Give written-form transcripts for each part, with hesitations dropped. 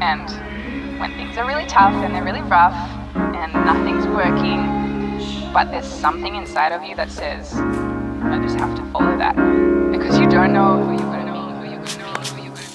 And when things are really tough and they're really rough and nothing's working, but there's something inside of you that says, I just have to follow that. Because you don't know who you're going to meet, who you're going to meet, who you're going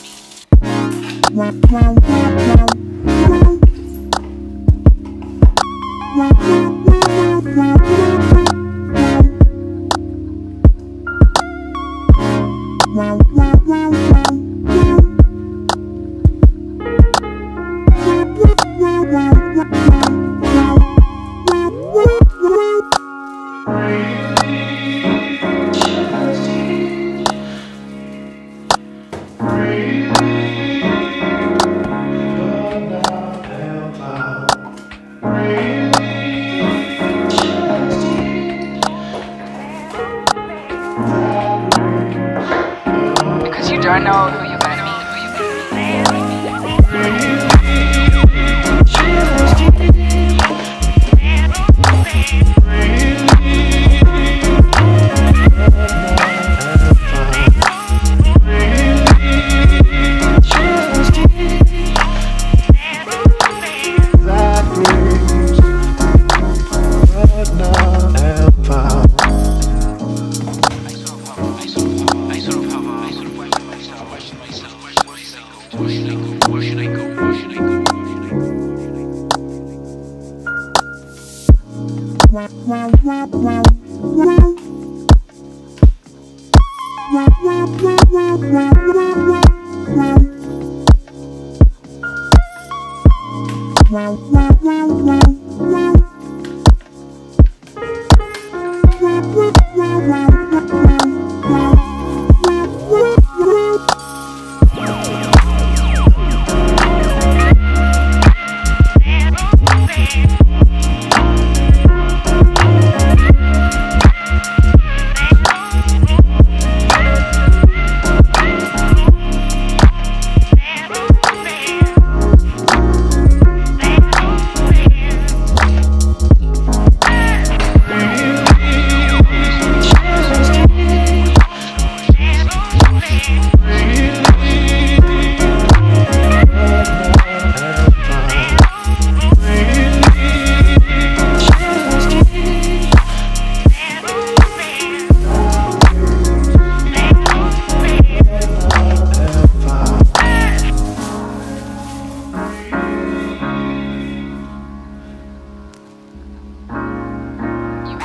don't know who you're gonna meet, who you're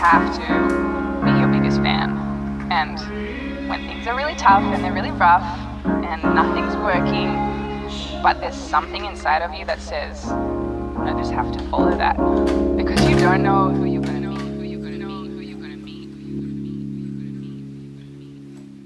have to be your biggest fan. And when things are really tough and they're really rough and nothing's working, but there's something inside of you that says, I just have to follow that. Because you don't know who you're going to meet, who you're going to meet, who you're going to meet, who you're going to meet, who you're going to meet.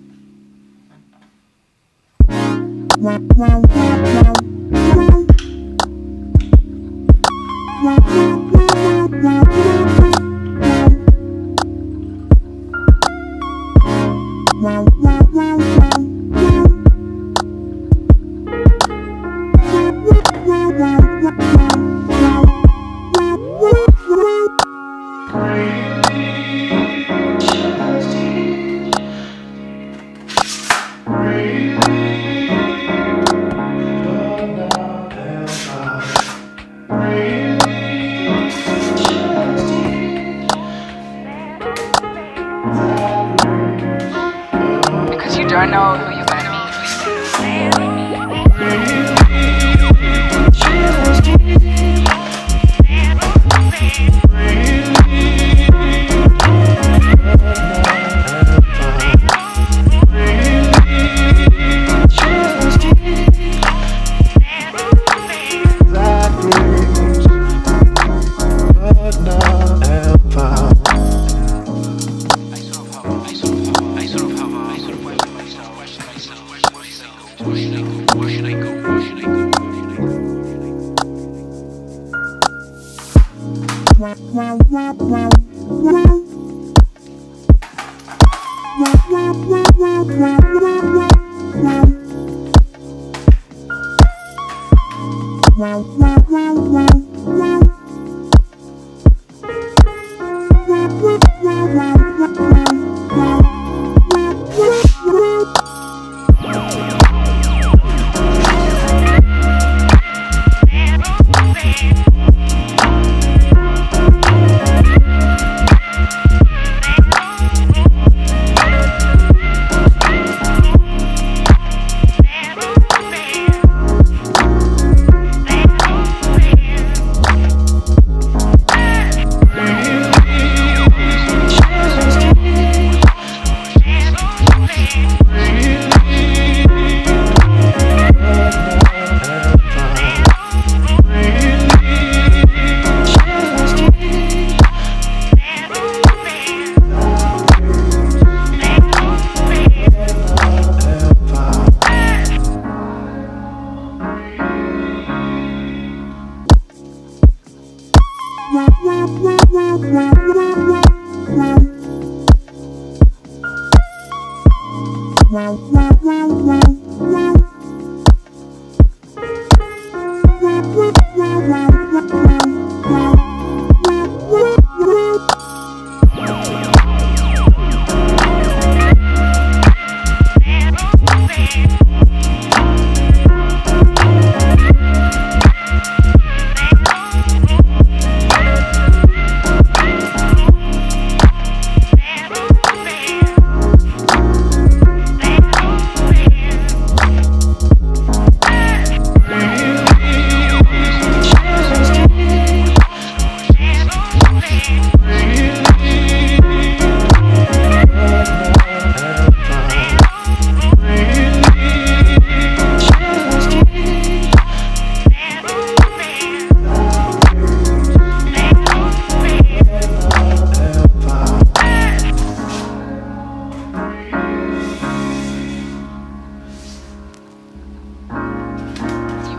Because you don't know who you're going to meet.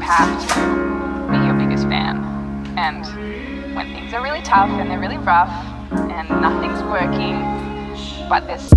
have to be your biggest fan. And when things are really tough and they're really rough and nothing's working, but there's